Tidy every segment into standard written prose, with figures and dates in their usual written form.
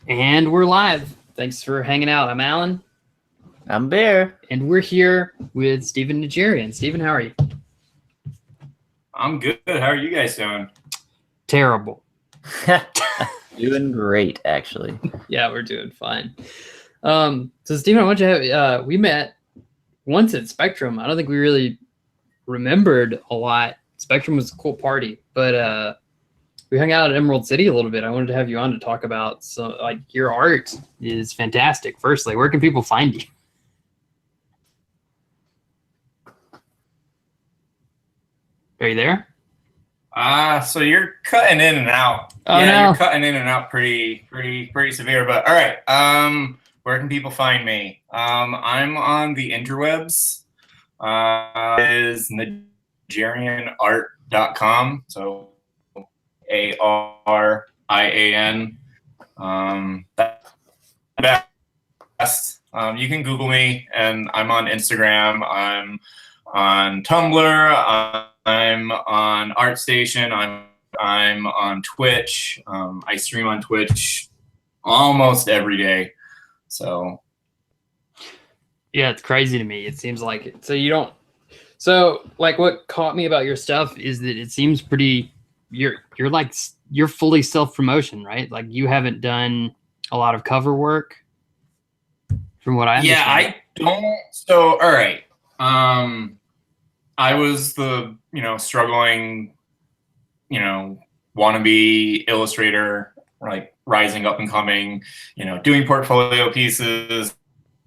And we're live. Thanks for hanging out. I'm Alan. I'm Bear. And we're here with Stephen Najarian. Stephen, how are you? I'm good. How are you guys doing? Terrible. Doing great, actually. Yeah, we're doing fine. So Stephen, I want you to have, we met once at Spectrum. I don't think we really remembered a lot. Spectrum was a cool party, but we hung out at Emerald City a little bit. I wanted to have you on to talk about your art is fantastic. Firstly, where can people find you? Are you there? So you're cutting in and out. Oh, yeah, no. You're cutting in and out pretty severe. But all right. Where can people find me? I'm on the interwebs. Is Najarianart.com. So ARIAN. That's best. You can Google me, and I'm on Instagram. I'm on Tumblr. I'm on ArtStation. I'm on Twitch. I stream on Twitch almost every day. So yeah, it's crazy to me. It seems like it. So what caught me about your stuff is that it seems pretty. You're fully self-promotion, right? Like you haven't done a lot of cover work, from what I understand. Yeah, I don't. So all right. I was the struggling, wannabe illustrator, like rising up and coming, doing portfolio pieces,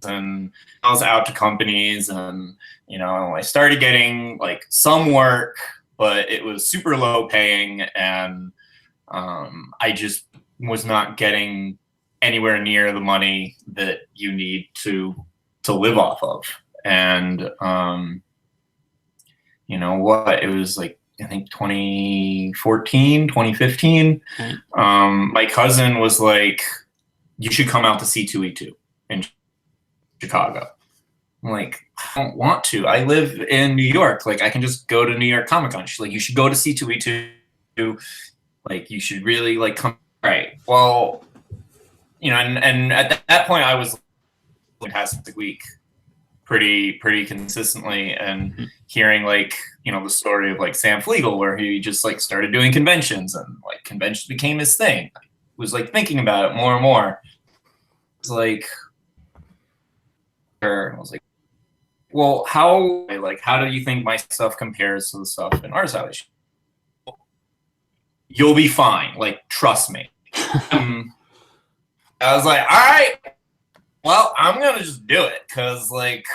and I was out to companies, and I started getting like some work, but it was super low paying, and I just was not getting anywhere near the money that you need to live off of. And it was like, I think 2014, 2015. My cousin was like, you should come out to C2E2 in Chicago. I'm like, I don't want to. I live in New York. Like, I can just go to New York Comic Con. She's like, you should go to C2E2. Like, you should really like come. Right. Well, and at that point I was Fantastic Week pretty consistently, and hearing the story of like Sam Flegel, where he just like started doing conventions, and like conventions became his thing. I was like thinking about it more and more. It's like, I was like, well, how do you think my stuff compares to the stuff in Art Salvation? You'll be fine. Like, trust me. I was like, all right, well, I'm going to just do it. Because, like,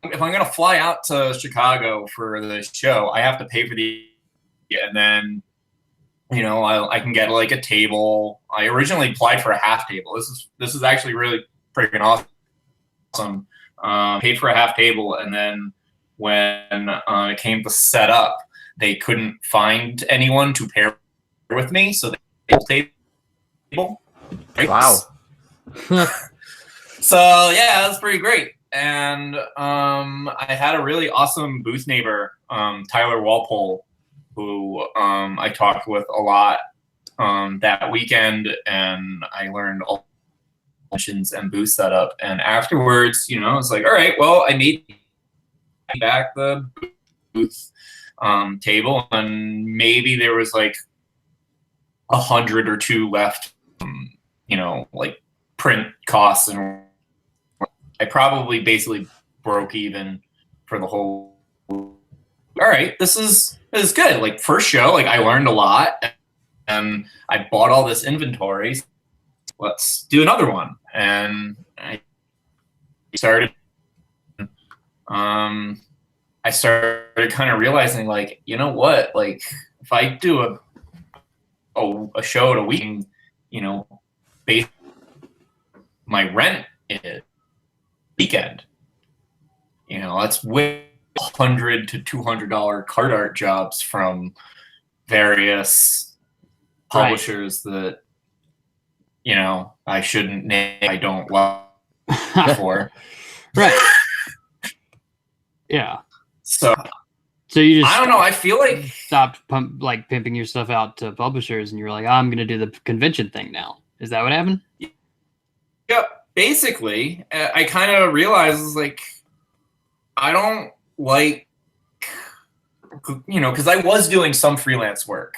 if I'm going to fly out to Chicago for the show, I have to pay for and then, I can get, like, a table. I originally applied for a half table. This is actually really freaking awesome. Paid for a half table, and then when it came to set up, they couldn't find anyone to pair with me, so they table. Wow. So yeah, that's pretty great. And I had a really awesome booth neighbor, Tyler Walpole, who I talked with a lot that weekend, and I learned all missions and booth setup. And afterwards, it's like, all right, well, I made back the booth table, and maybe there was like 100 or 2 left, like print costs, and I probably basically broke even for the whole. All right, this is good. Like, first show, like I learned a lot, and I bought all this inventory. Let's do another one. And I started kind of realizing, like, you know what, like if I do a show at a week, base my rent is weekend, that's way $100 to $200 card art jobs from various publishers that I shouldn't name. I don't love for. Right. Yeah. So you just I don't know. I feel like stopped pimping your stuff out to publishers, and you were like, oh, I'm going to do the convention thing now. Is that what happened? basically, I kind of realized like I don't like, because I was doing some freelance work,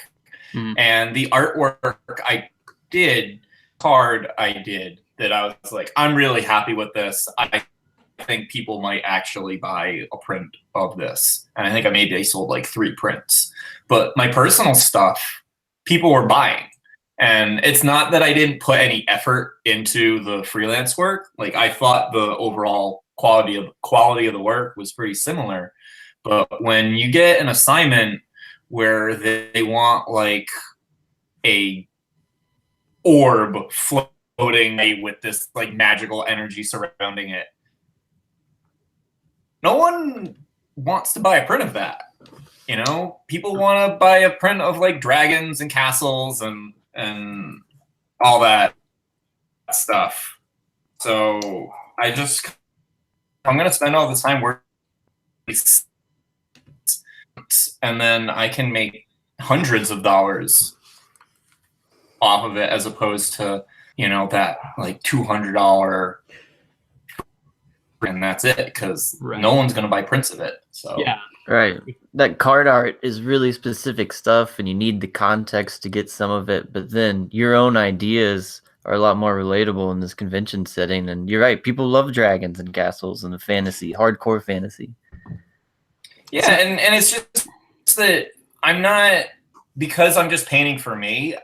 and the artwork I did, I did that I was like, I'm really happy with this. I think people might actually buy a print of this, and I think I sold like 3 prints. But my personal stuff, people were buying. And it's not that I didn't put any effort into the freelance work. Like I thought the overall quality of the work was pretty similar. But when you get an assignment where they want like a orb floating with this like magical energy surrounding it, no one wants to buy a print of that. People want to buy a print of like dragons and castles and all that stuff. So I'm going to spend all the time working, and then I can make hundreds of dollars off of it, as opposed to, that like $200 and that's it, because no one's going to buy prints of it. So yeah. Right. That card art is really specific stuff, and you need the context to get some of it. But then your own ideas are a lot more relatable in this convention setting. And you're right. People love dragons and castles and the fantasy, hardcore fantasy. Yeah, and it's just that I'm not, because I'm just painting for me,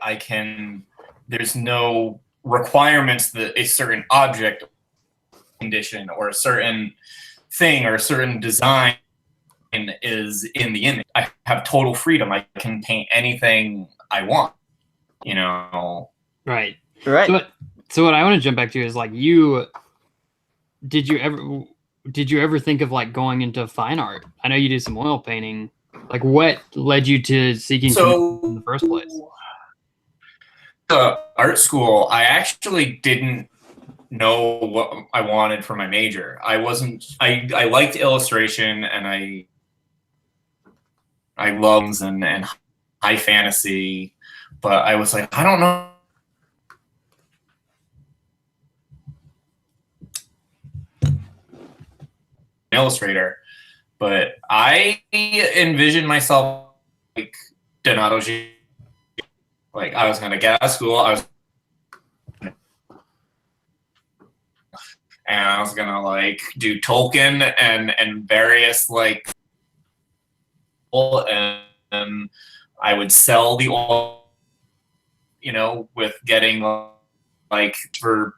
there's no requirements that a certain object condition or a certain thing or a certain design is in the image. I have total freedom. I can paint anything I want, Right. Right. So what I want to jump back to is like, did you ever think of like going into fine art? I know you did some oil painting. Like what led you to seeking in the first place? Art school, I actually didn't know what I wanted for my major. I liked illustration, and I loved and high fantasy, but I was like, I don't know. Illustrator, but I envisioned myself like Donato G. Like I was gonna get out of school, I was gonna like do Tolkien and various like, and I would sell the oil, with getting like for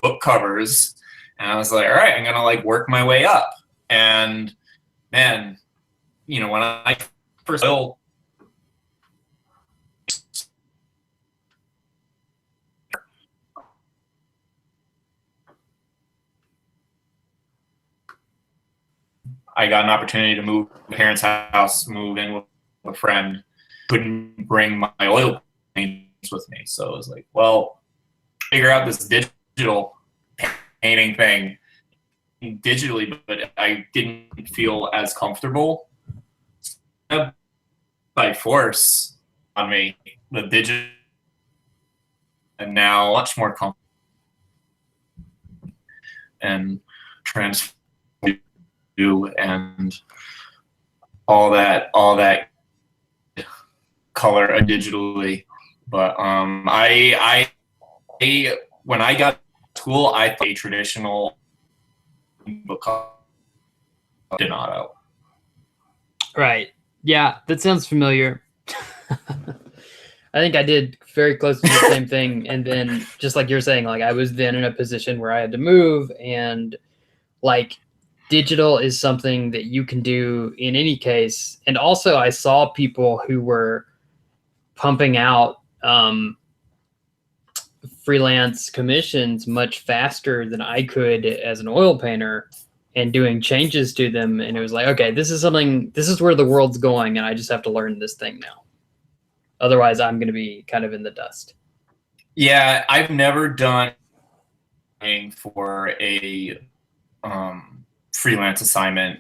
book covers, and I was like, all right, I'm gonna like work my way up. And man, when I first I got an opportunity to move to my parents' house, move in with a friend, couldn't bring my oil paintings with me. So I was like, well, figure out this digital painting thing digitally, but I didn't feel as comfortable by force on me, the digital, and now much more comfortable and transfer and all that color digitally. But I when I got to school, I thought a traditional book Donato. Right. Yeah, that sounds familiar. I think I did very close to the same thing. And then just like you're saying, like I was then in a position where I had to move, and like digital is something that you can do in any case. And also I saw people who were pumping out freelance commissions much faster than I could as an oil painter, and doing changes to them. And it was like, okay, this is where the world's going, and I just have to learn this thing now. Otherwise, I'm going to be kind of in the dust. Yeah, I've never done for a freelance assignment.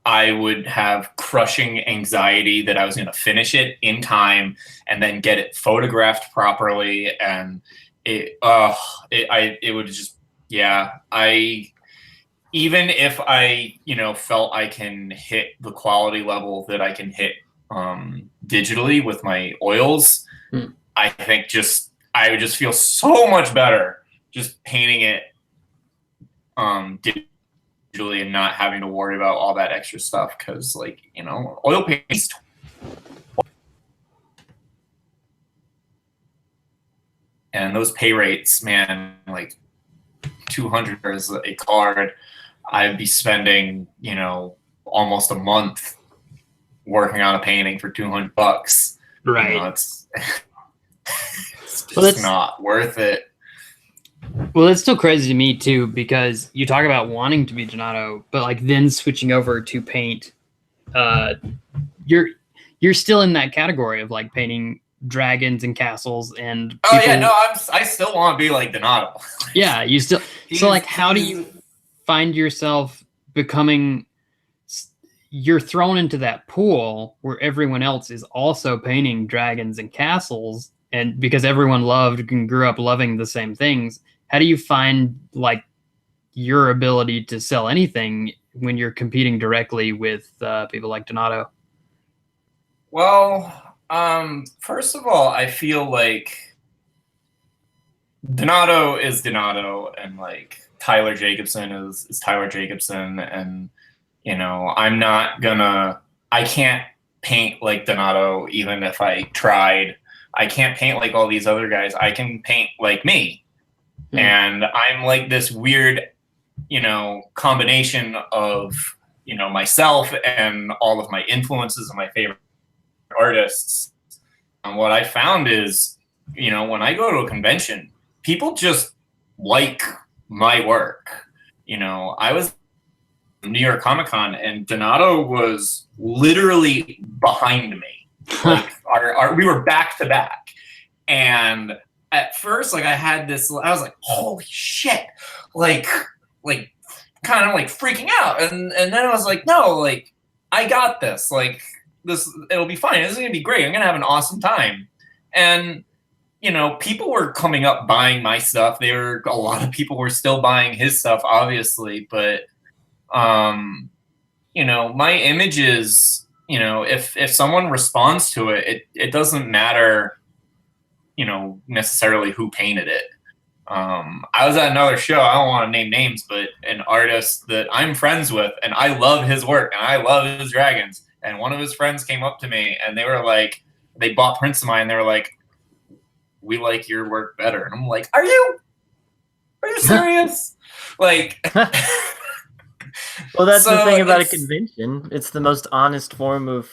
I would have crushing anxiety that I was going to finish it in time and then get it photographed properly. And it would just, yeah, even if I, felt I can hit the quality level that I can hit digitally with my oils, I think I would just feel so much better just painting it digitally and not having to worry about all that extra stuff. Because, like, oil paint. And those pay rates, man, like $200 a card, I'd be spending, almost a month working on a painting for $200. Right. It's just not worth it. Well, it's still crazy to me too, because you talk about wanting to be Donato, but like then switching over to paint, you're still in that category of like painting dragons and castles and people. Oh yeah, no, I still want to be like Donato. Yeah, you still. So like, how do you find yourself becoming? You're thrown into that pool where everyone else is also painting dragons and castles, and because everyone loved and grew up loving the same things, how do you find like your ability to sell anything when you're competing directly with people like Donato? Well, first of all, I feel like Donato is Donato, and like Tyler Jacobson is Tyler Jacobson, and I can't paint like Donato even if I tried. I can't paint like all these other guys. I can paint like me. And I'm like this weird, combination of, myself and all of my influences and my favorite artists. And what I found is, when I go to a convention, people just like my work. I was New York Comic Con, and Donato was literally behind me. Like we were back to back, and at first, like I was like, holy shit, like kind of like freaking out, and then I was like, no, like I got this, like it'll be fine. This is gonna be great. I'm gonna have an awesome time, and people were coming up buying my stuff. A lot of people were still buying his stuff, obviously, but my images, if someone responds to it doesn't matter, necessarily who painted it. I was at another show, I don't want to name names, but an artist that I'm friends with, and I love his work and I love his dragons. And one of his friends came up to me and they were like, they bought prints of mine, and they were like, we like your work better. And I'm like, are you serious? Like, well, that's the thing about a convention. It's the most honest form of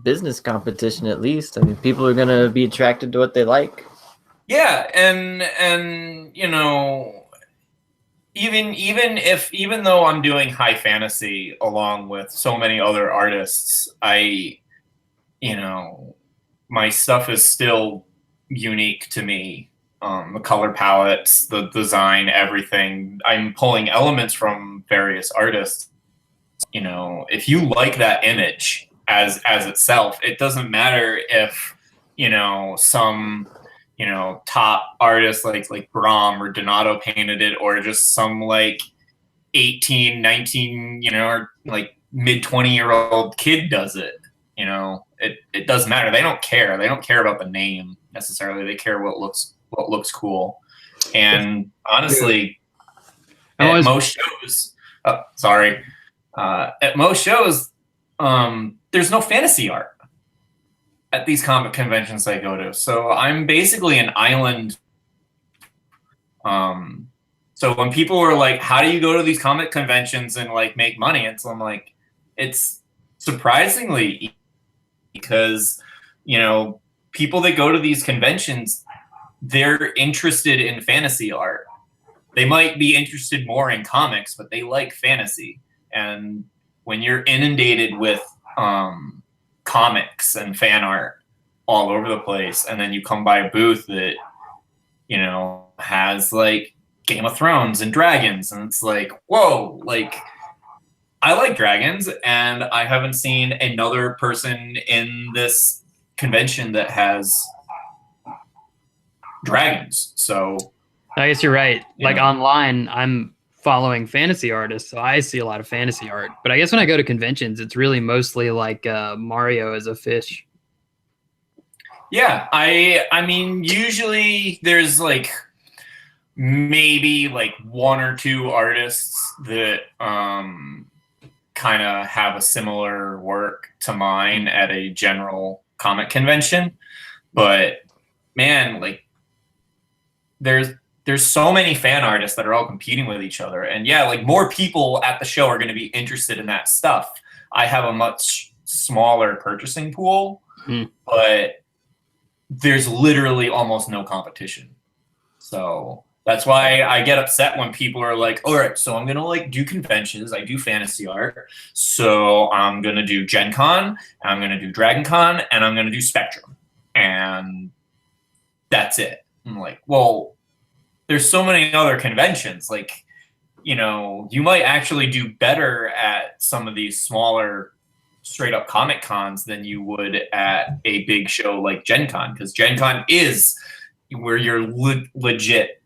business competition, at least. I mean, people are going to be attracted to what they like. Yeah, and even though I'm doing high fantasy along with so many other artists, my stuff is still unique to me. The color palettes, the design, everything. I'm pulling elements from various artists. If you like that image as itself, it doesn't matter if some top artists like Brahm or Donato painted it, or just some like 18, 19, or like mid 20-year-old kid does it. It doesn't matter. They don't care. They don't care about the name necessarily. They care what looks cool. And honestly, at most shows, there's no fantasy art at these comic conventions I go to. So I'm basically an island. So when people are like, how do you go to these comic conventions and like make money? And so I'm like, it's surprisingly easy, because, people that go to these conventions, they're interested in fantasy art. They might be interested more in comics, but they like fantasy. And when you're inundated with comics and fan art all over the place, and then you come by a booth that has like Game of Thrones and dragons, and it's like, whoa, like I like dragons, and I haven't seen another person in this convention that has dragons. So I guess you're right. Like Yeah. online, I'm following fantasy artists, so I see a lot of fantasy art. But I guess when I go to conventions, it's really mostly like Mario as a fish. yeah, I mean, usually there's like maybe like one or two artists that kind of have a similar work to mine at a general comic convention. But man, like there's so many fan artists that are all competing with each other, and yeah, like more people at the show are going to be interested in that stuff. I have a much smaller purchasing pool, but there's literally almost no competition. So that's why I get upset when people are like, all right, so I'm going to like do conventions. I do fantasy art. So I'm going to do Gen Con, I'm going to do Dragon Con, and I'm going to do Spectrum. And that's it. I'm like, well, there's so many other conventions. Like, you know, you might actually do better at some of these smaller straight up comic cons than you would at a big show like Gen Con, because Gen Con is where you're legit,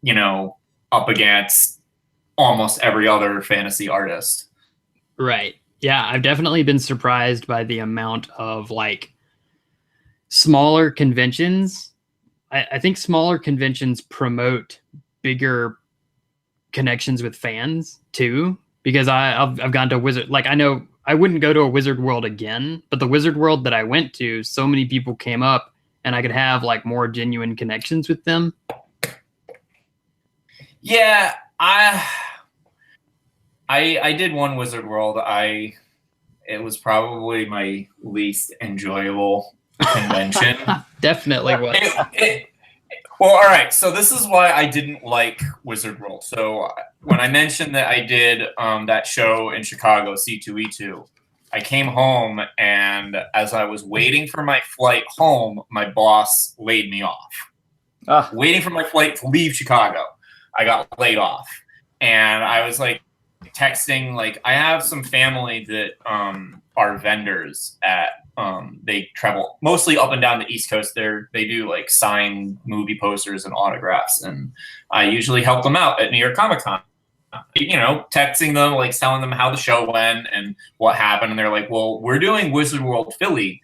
you know, up against almost every other fantasy artist. Right. Yeah, I've definitely been surprised by the amount of like smaller conventions. I think smaller conventions promote bigger connections with fans too, because I've gone to Wizard. Like I know I wouldn't go to a Wizard World again, but the Wizard World that I went to, so many people came up, and I could have like more genuine connections with them. Yeah, I did one Wizard World. It was probably my least enjoyable convention. Definitely was. Well, all right. So this is why I didn't like Wizard World. So when I mentioned that I did that show in Chicago, C2E2, I came home, and as I was waiting for my flight home, my boss laid me off. Waiting for my flight to leave Chicago, I got laid off. And I was like texting, like, I have some family that are vendors at they travel mostly up and down the East Coast. They do like signed movie posters and autographs, and I usually help them out at New York Comic Con. You know, texting them, like telling them how the show went and what happened, and they're like, "Well, we're doing Wizard World Philly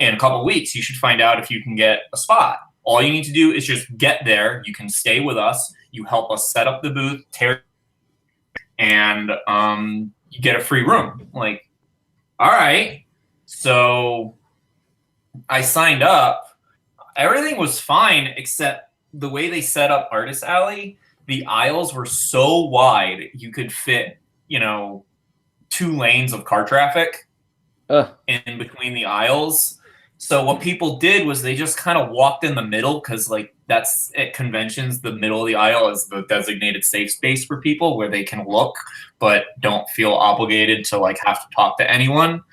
in a couple weeks. You should find out if you can get a spot. All you need to do is just get there. You can stay with us. You help us set up the booth, and you get a free room." I'm like, all right. So I signed up. Everything was fine except the way they set up Artist Alley. The aisles were so wide you could fit, you know, 2 lanes of car traffic in between the aisles. So what people did was they just kind of walked in the middle, because like that's at conventions, the middle of the aisle is the designated safe space for people where they can look but don't feel obligated to like have to talk to anyone.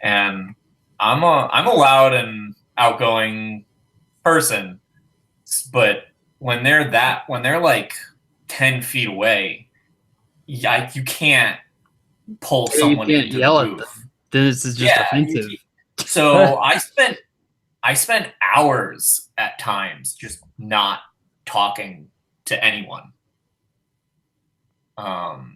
And I'm a loud and outgoing person, but when they're like 10 feet away, you can't pull someone you can't into yell the at booth. them. This is just offensive. So I spent hours at times just not talking to anyone.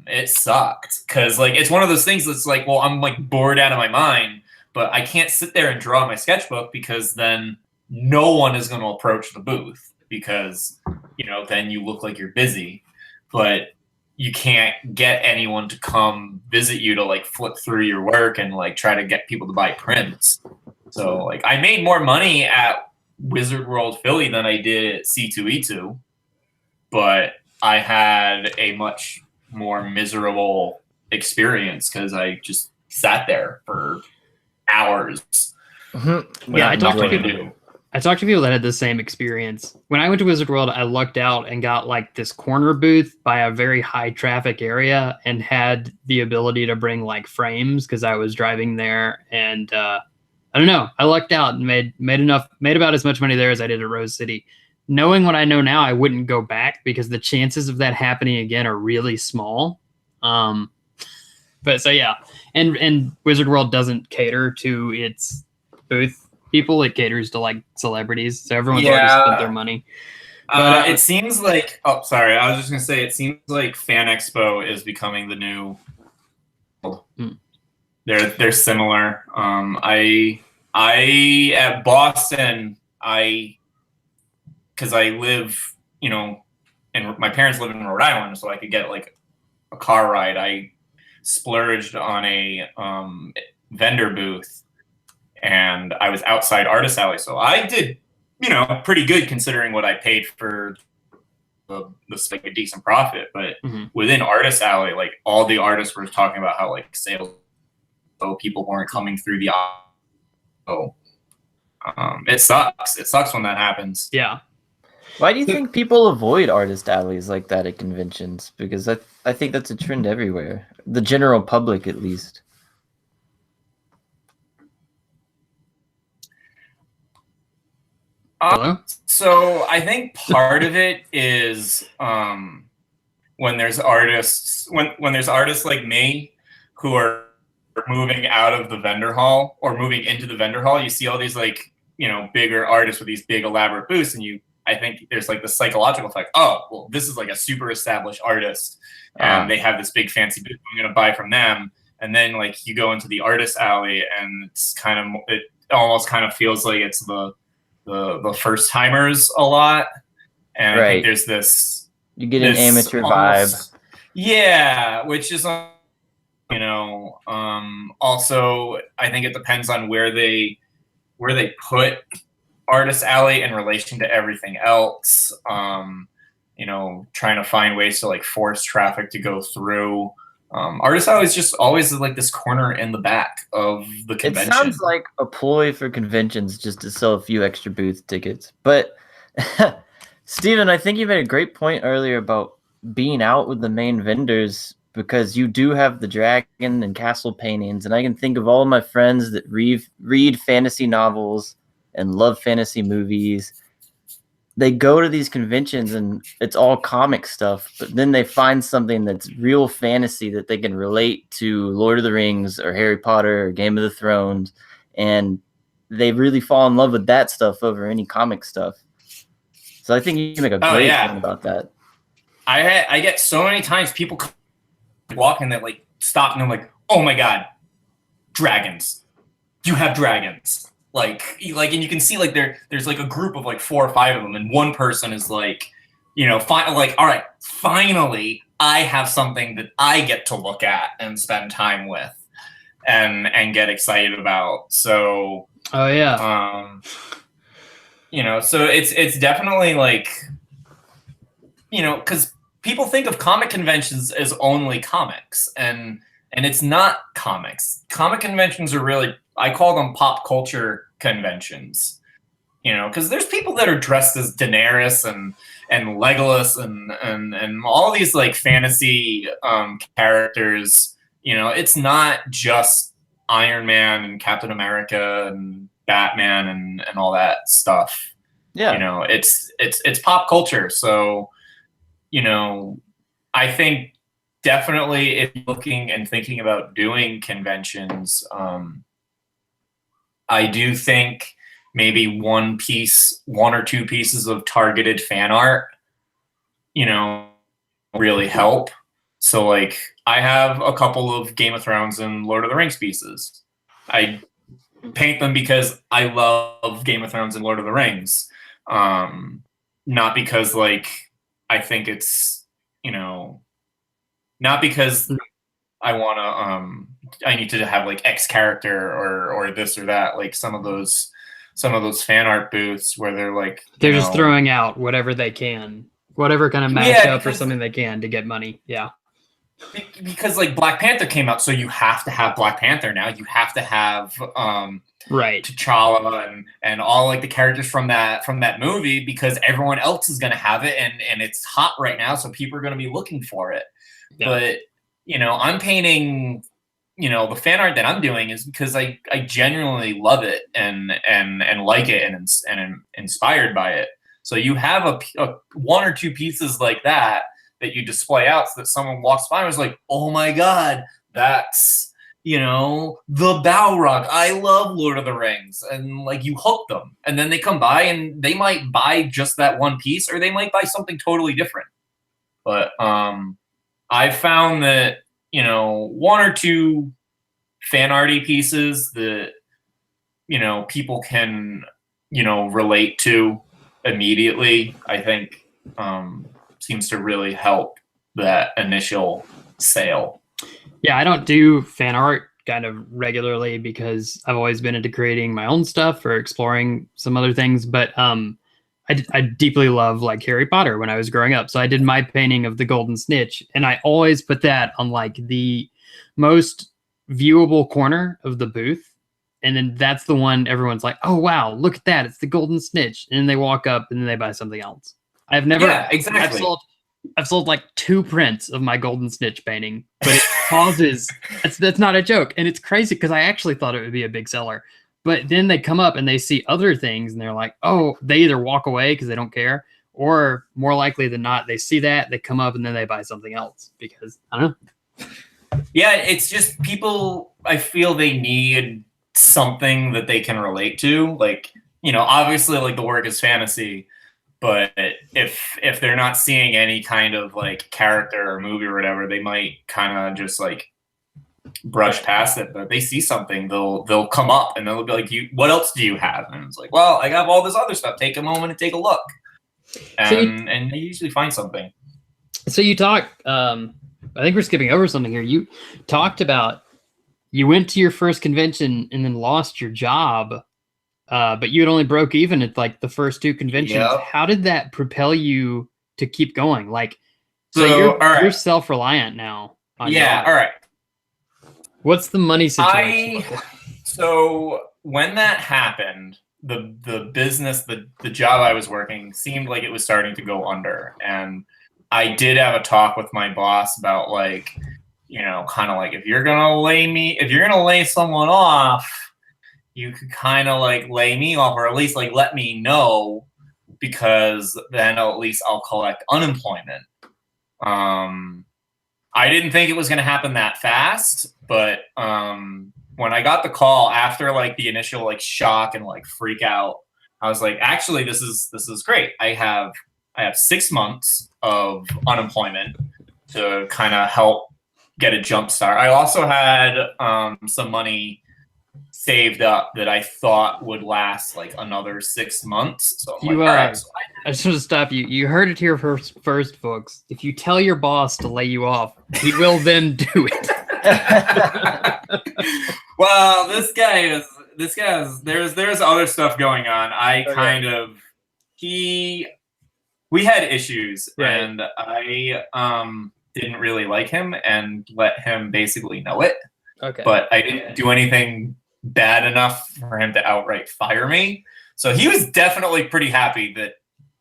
It sucked, because like it's one of those things that's like, well, I'm like bored out of my mind, but I can't sit there and draw my sketchbook, because then no one is going to approach the booth, because, you know, then you look like you're busy, but you can't get anyone to come visit you to like flip through your work and like try to get people to buy prints. So like I made more money at Wizard World Philly than I did at C2E2, but I had a much more miserable experience because I just sat there for hours. Yeah, I talked to people that had the same experience. When I went to Wizard World, I lucked out and got like this corner booth by a very high traffic area and had the ability to bring like frames because I was driving there. And I don't know, I lucked out and made about as much money there as I did at Rose City. Knowing what I know now, I wouldn't go back because the chances of that happening again are really small. But so yeah, and Wizard World doesn't cater to its booth people. It caters to like celebrities, so everyone's already spent their money. But it seems like. Oh, sorry. I was just gonna say. It seems like Fan Expo is becoming the new. They're similar. I at Boston. Because I live, and my parents live in Rhode Island, so I could get like a car ride. I splurged on a vendor booth, and I was outside Artist Alley, so I did, pretty good considering what I paid for this like a decent profit. But within Artist Alley, like all the artists were talking about how like sales, so people weren't coming through the. So it sucks. It sucks when that happens. Yeah. Why do you think people avoid artist alleys like that at conventions? Because I think that's a trend everywhere. The general public, at least. So I think part of it is when there's artists like me who are moving out of the vendor hall or moving into the vendor hall, you see all these like bigger artists with these big elaborate booths, and I think there's like the psychological effect. Oh, well, this is like a super established artist, and they have this big fancy booth. I'm gonna buy from them, and then like you go into the Artist Alley, and it almost kind of feels like it's the first timers a lot, and I think there's this. You get an amateur vibe. Yeah, which is also I think it depends on where they put Artist Alley in relation to everything else. Trying to find ways to like force traffic to go through. Artist Alley is just always like this corner in the back of the convention. It sounds like a ploy for conventions just to sell a few extra booth tickets. But Stephen, I think you made a great point earlier about being out with the main vendors, because you do have the dragon and castle paintings, and I can think of all of my friends that read fantasy novels and love fantasy movies. They go to these conventions and it's all comic stuff, but then they find something that's real fantasy that they can relate to Lord of the Rings or Harry Potter or Game of the Thrones, and they really fall in love with that stuff over any comic stuff. So I think you make a great point about that. I get so many times people walk in that like stop and I'm like, oh my god, dragons! You have dragons! Like, and you can see like there's like a group of like 4 or 5 of them, and one person is like, like, all right, finally, I have something that I get to look at and spend time with, and get excited about. So, oh yeah, so it's definitely like, because people think of comic conventions as only comics, and it's not comics. Comic conventions are really, I call them pop culture conventions, because there's people that are dressed as Daenerys and Legolas and all these like fantasy characters. It's not just Iron Man and Captain America and Batman and all that stuff. Yeah, it's pop culture. So, I think definitely if you're looking and thinking about doing conventions, I do think maybe one or two pieces of targeted fan art, really help. So like I have a couple of Game of Thrones and Lord of the Rings pieces. I paint them because I love Game of Thrones and Lord of the Rings. Not because like I think it's, not because I want to I need to have like X character or this or that, like some of those fan art booths where they're like they're just throwing out whatever they can, whatever kind of mashup or something they can to get money. Yeah. Because like Black Panther came out, so you have to have Black Panther now. You have to have right T'Challa and all like the characters from that movie, because everyone else is gonna have it and it's hot right now, so people are gonna be looking for it. Yeah. But I'm painting, the fan art that I'm doing is because I genuinely love it and like it and am inspired by it. So you have a 1 or 2 pieces like that you display out so that someone walks by and is like, oh my god, that's the Balrog. I love Lord of the Rings. And like you hook them. And then they come by and they might buy just that one piece or they might buy something totally different. But I found that, one or two fan arty pieces that, people can, relate to immediately, I think seems to really help that initial sale. Yeah, I don't do fan art kind of regularly because I've always been into creating my own stuff or exploring some other things. But I deeply love like Harry Potter when I was growing up. So I did my painting of the Golden Snitch, and I always put that on like the most viewable corner of the booth. And then that's the one everyone's like, oh, wow, look at that. It's the Golden Snitch. And then they walk up and then they buy something else. I've never, Yeah, exactly. I've sold like 2 prints of my Golden Snitch painting, but it causes, that's not a joke. And it's crazy because I actually thought it would be a big seller. But then they come up and they see other things and they're like, oh, they either walk away because they don't care, or more likely than not, they see that, they come up and then they buy something else because, I don't know. Yeah, it's just people, I feel they need something that they can relate to. Like, obviously like the work is fantasy, but if they're not seeing any kind of like character or movie or whatever, they might kind of just like brush past it. But if they see something, they'll come up and they'll be like, what else do you have? And it's like, well, I have all this other stuff. Take a moment and take a look. And they usually find something. So you talk, I think we're skipping over something here. You talked about you went to your first convention and then lost your job, but you had only broke even at like the first 2 conventions. Yep. How did that propel you to keep going? Like, so you're self-reliant now. Yeah. All right. What's the money situation? So when that happened, the business, the job I was working seemed like it was starting to go under. And I did have a talk with my boss about like, kind of like, if you're going to lay someone off, you could kind of like lay me off, or at least like let me know, because then at least I'll collect unemployment. I didn't think it was going to happen that fast, but when I got the call after like the initial like shock and like freak out, I was like, actually, this is great. I have 6 months of unemployment to kind of help get a jump start. I also had some money saved up that I thought would last like another 6 months. So I'm like, all right. So I just want to stop you. You heard it here first, folks. If you tell your boss to lay you off, he will then do it. Well, this guy is. There's other stuff going on. We had issues, right. And I didn't really like him and let him basically know it. Okay. But I didn't do anything bad enough for him to outright fire me. So he was definitely pretty happy that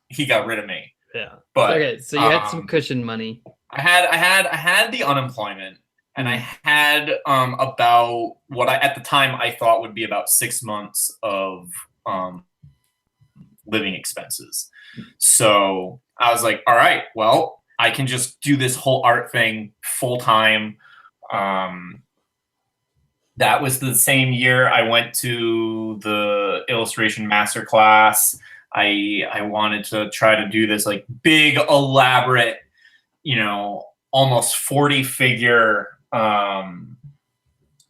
he got rid of me. Yeah. But okay, so you had some cushion money. I had the unemployment, and I had about what at the time I thought would be about 6 months of living expenses. So I was like, all right, well, I can just do this whole art thing full time. That was the same year I went to the illustration masterclass. I wanted to try to do this like big, elaborate, almost 40 figure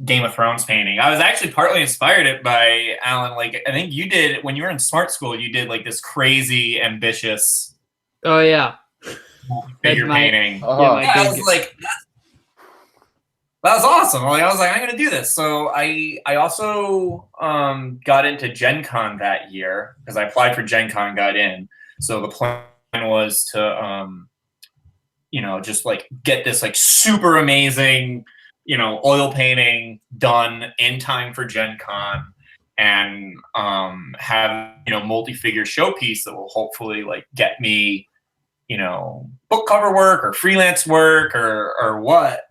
Game of Thrones painting. I was actually partly inspired by Alan. Like, I think you did when you were in Smart School, you did like this crazy, ambitious. Oh yeah. Figure painting. Yeah, I was like, that was awesome. I was like, I'm going to do this. So I also got into Gen Con that year because I applied for Gen Con, got in. So the plan was to, just like get this like super amazing, oil painting done in time for Gen Con, and have, multi-figure showpiece that will hopefully like get me, book cover work or freelance work or what.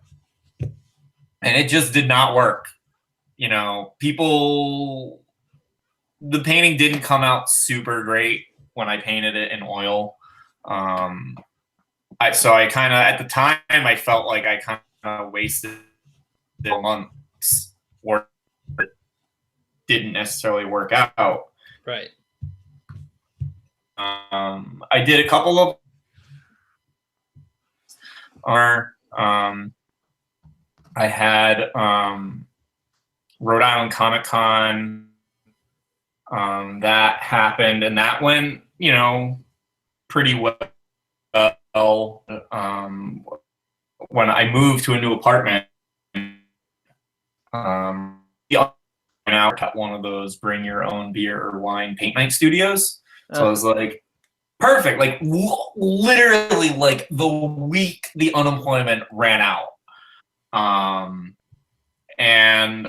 And it just did not work. The painting didn't come out super great when I painted it in oil. So I kind of, at the time, I felt like I kind of wasted a month or didn't necessarily work out. Right. I did a couple of I had Rhode Island Comic Con that happened, and that went, you know, pretty well. When I moved to a new apartment, now at one of those bring your own beer or wine paint night studios. So I was like, perfect. Like literally, like the week the unemployment ran out, and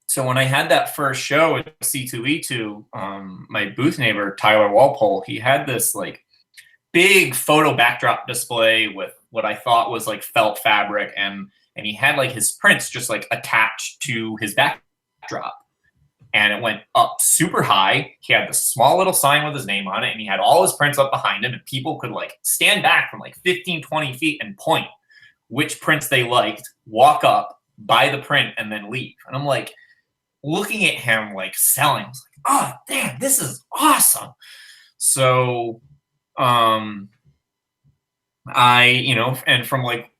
so when I had that first show at C2E2, my booth neighbor Tyler Walpole, he had this like big photo backdrop display with what I thought was like felt fabric, and he had like his prints just like attached to his backdrop. And it went up super high. He had this small little sign with his name on it, and he had all his prints up behind him, and people could like stand back from like 15, 20 feet and point which prints they liked, walk up, buy the print, and then leave. And I'm like looking at him like selling. I was like, oh, damn, this is awesome. So I, you know, and from like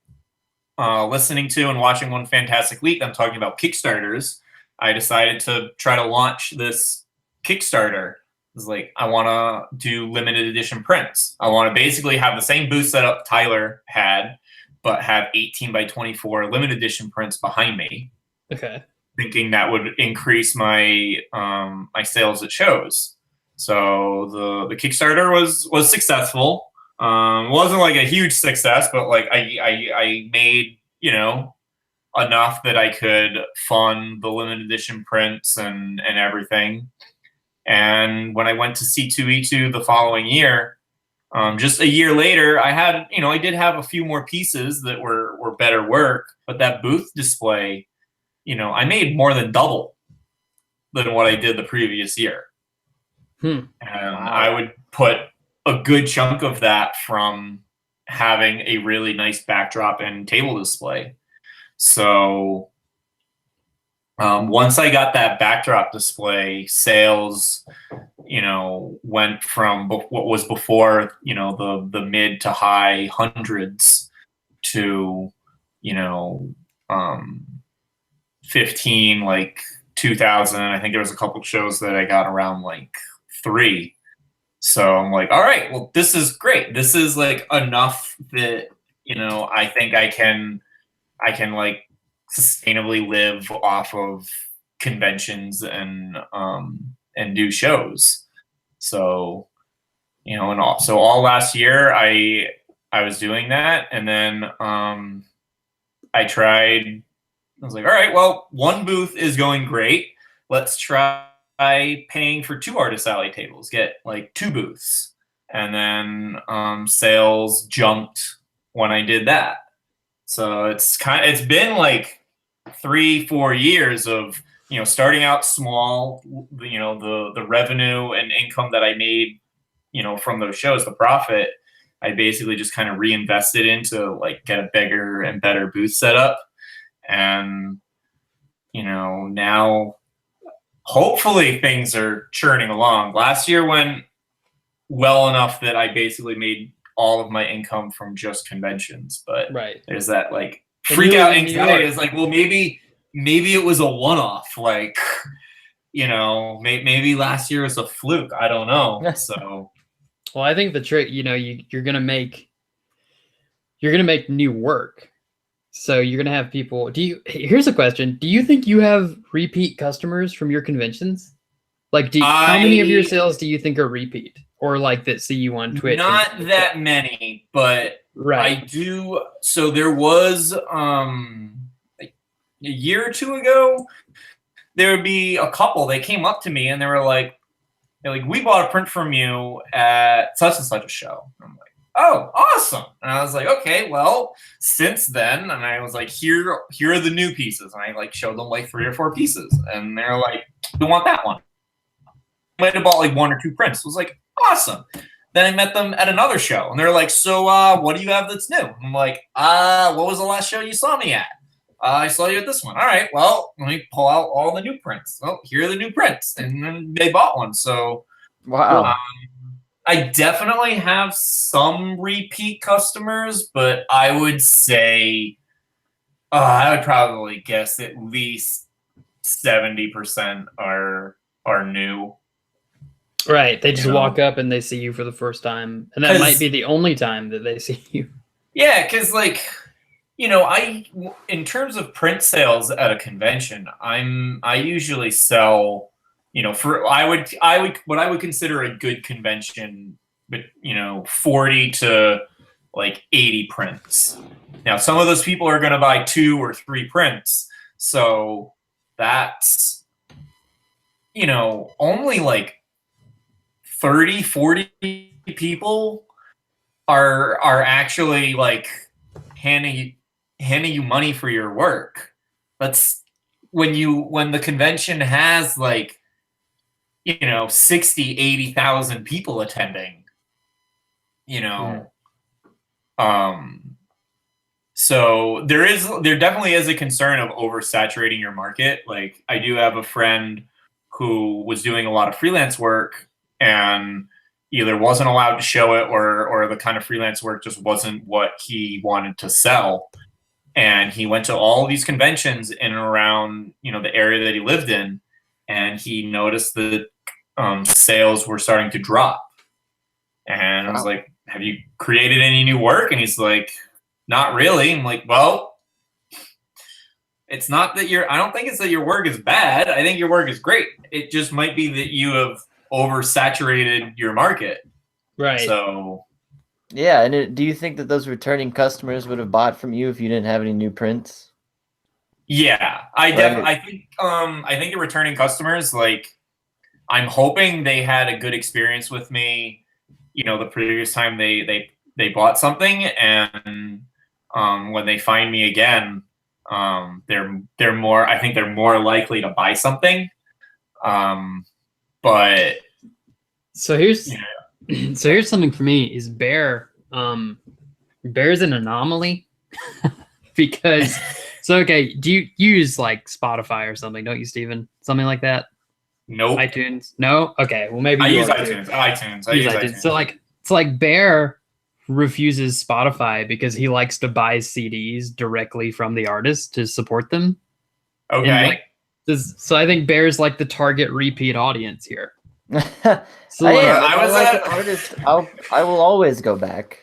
listening to and watching One Fantastic Week, I'm talking about Kickstarters. I decided to try to launch this Kickstarter. It was like, I want to do limited edition prints. I want to basically have the same booth setup Tyler had, but have 18 by 24 limited edition prints behind me. Okay. Thinking that would increase my my sales at shows. So the Kickstarter was successful. Wasn't like a huge success, but like I made, you know, enough that I could fund the limited edition prints and everything. And when I went to C2E2 the following year, just a year later, I had, you know, I did have a few more pieces that were better work, but that booth display, you know, I made more than double than what I did the previous year. And I would put a good chunk of that from having a really nice backdrop and table display. So once I got that backdrop display, sales, you know, went from what was before, you know, the mid to high hundreds to, you know, 15, like 2000. I think there was a couple shows that I got around like 3. So I'm like, all right, well, this is great. This is like enough that, you know, I think I can like sustainably live off of conventions and do shows. So, you know, and all last year I was doing that, and then I was like, all right, well, one booth is going great. Let's try paying for 2 artist alley tables, get like 2 booths. And then sales jumped when I did that. So it's been like 3-4 years of, you know, starting out small, you know, the revenue and income that I made, you know, from those shows, the profit, I basically just kind of reinvested into like get a bigger and better booth setup. And, you know, now hopefully things are churning along. Last year went well enough that I basically made all of my income from just conventions, but there's that like freak out anxiety. It's like, well, maybe it was a one-off, like, you know, maybe last year was a fluke. I don't know. So, well, I think the trick, you know, you're gonna make new work. So you're gonna have people. Here's a question: do you think you have repeat customers from your conventions? Like, how many of your sales do you think are repeat, or like that see you on Twitch? Not that many, but I do. So there was like a year or 2 ago, there would be a couple. They came up to me and they were like, we bought a print from you at such and such a show. I'm like, oh, awesome. And I was like, okay, well, since then, and I was like, here are the new pieces. And I like showed them like 3 or 4 pieces. And they're like, we want that one. I might have bought like 1 or 2 prints. I was like, awesome. Then I met them at another show. And they're like, so what do you have that's new? I'm like, what was the last show you saw me at? I saw you at this one. All right, well, let me pull out all the new prints. Oh, here are the new prints. And then they bought one. So Wow. I definitely have some repeat customers, but I would say I would probably guess at least 70% are new. Right. They just You know? walk up and they see you for the first time. And that might be the only time that they see you. Yeah, because like, in terms of print sales at a convention, I usually sell, what I would consider a good convention, but 40 to like 80 prints. Now, some of those people are going to buy 2 or 3 prints, so that's only like 30, 40 people are actually like handing you money for your work. That's when the convention has like 60, 80,000 people attending, so there definitely is a concern of oversaturating your market. Like, I do have a friend who was doing a lot of freelance work and either wasn't allowed to show it or the kind of freelance work just wasn't what he wanted to sell. And he went to all these conventions in and around, the area that he lived in, and he noticed that sales were starting to drop. And I was like, have you created any new work? And he's like, not really. I'm like, well, it's not that I don't think it's that your work is bad. I think your work is great. It just might be that you have oversaturated your market. Right. So, yeah. And do you think that those returning customers would have bought from you if you didn't have any new prints? Yeah, I think the returning customers, like, I'm hoping they had a good experience with me, the previous time they bought something, and when they find me again, they're more likely to buy something. But so here's something for me is Bear's an anomaly because okay, do you use like Spotify or something, don't you, Stephen? Something like that? Nope. iTunes? No? Okay, well maybe I you use iTunes. I use iTunes. So it's like Bear refuses Spotify because he likes to buy CDs directly from the artist to support them. Okay. So I think Bear's like the target repeat audience here. So I was like an artist. I will always go back.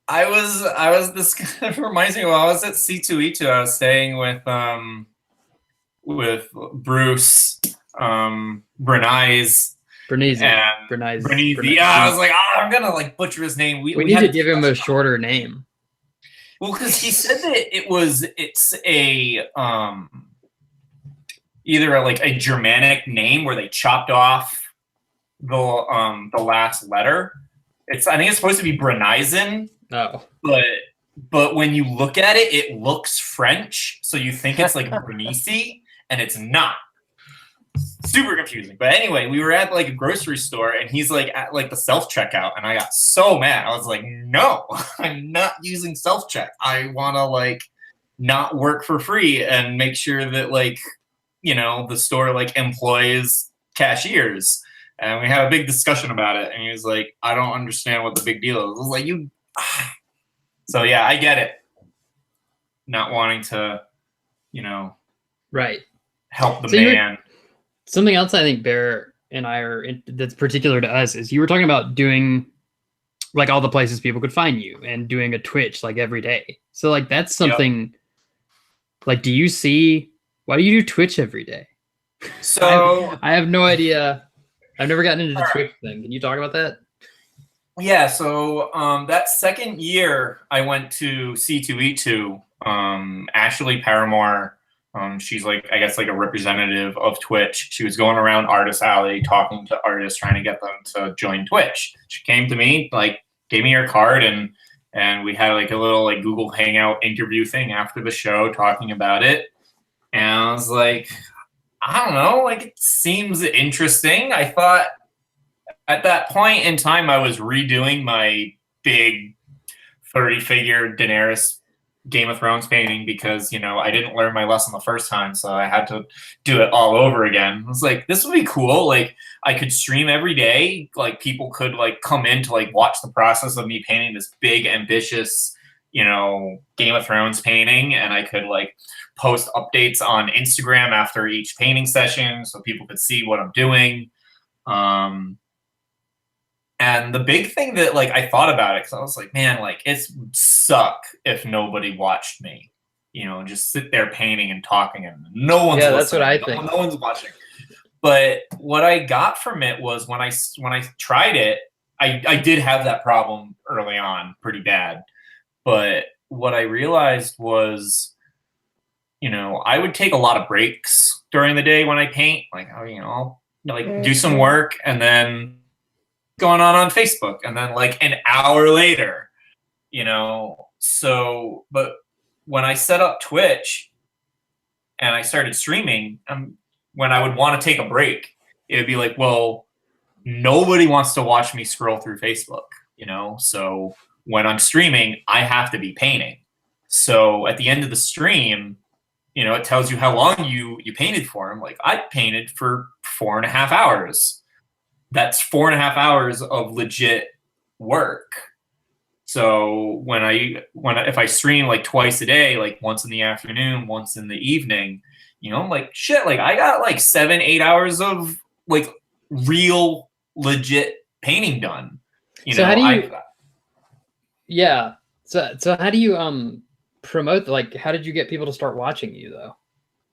This kind of reminds me, while I was at C2E2, I was staying with Bruce, Bernice. Yeah, I was like, I'm gonna like butcher his name. We need to give him a shorter name. Well, because he said that it's a either like a Germanic name where they chopped off the last letter. I think it's supposed to be Brenizen. Oh. But when you look at it, it looks French, so you think it's like Bernice, and it's not. Super confusing. But anyway, we were at like a grocery store, and he's like at like the self-checkout, and I got so mad. I was like, no, I'm not using self-check. I want to like not work for free and make sure that like, the store like employs cashiers. And we had a big discussion about it, and he was like, I don't understand what the big deal is. I was like, So yeah, I get it. Not wanting to, right, help the man. Something else I think Bear and I that's particular to us is you were talking about doing like all the places people could find you and doing a Twitch like every day. So like that's something. Like, why do you do Twitch every day? So I have no idea. I've never gotten into the Twitch thing. Can you talk about that? Yeah, so that second year I went to C2E2, Ashley Paramore, she's like, I guess like a representative of Twitch. She was going around Artist Alley talking to artists, trying to get them to join Twitch. She came to me, like gave me her card, and we had like a little like Google Hangout interview thing after the show talking about it. And I was like, I don't know, like it seems interesting. I thought at that point in time, I was redoing my big 30-figure Daenerys Game of Thrones painting because, you know, I didn't learn my lesson the first time, so I had to do it all over again. I was like, this would be cool. Like, I could stream every day. Like, people could like come in to like watch the process of me painting this big, ambitious, you know, Game of Thrones painting, and I could like post updates on Instagram after each painting session so people could see what I'm doing. And the big thing that like I thought about it, because I was like, man, like it would suck if nobody watched me, you know, just sit there painting and talking and no one's Yeah, that's what I listening, think. no one's watching. But what I got from it was when I tried it, I did have that problem early on pretty bad. But what I realized was, you know, I would take a lot of breaks during the day when I paint, like, oh, you know, I'll like do some work and then going on Facebook, and then like an hour later, you know. So but when I set up Twitch and I started streaming, when I would want to take a break, it would be like, well, nobody wants to watch me scroll through Facebook, you know. So when I'm streaming, I have to be painting. So at the end of the stream, you know, it tells you how long you painted for. I'm like, I painted for 4.5 hours. That's 4.5 hours of legit work. So if I stream like twice a day, like once in the afternoon, once in the evening, you know, I'm like, shit, like I got like 7-8 hours of like real legit painting done. You So know, how do you? Yeah. So how do you promote? Like, how did you get people to start watching you though?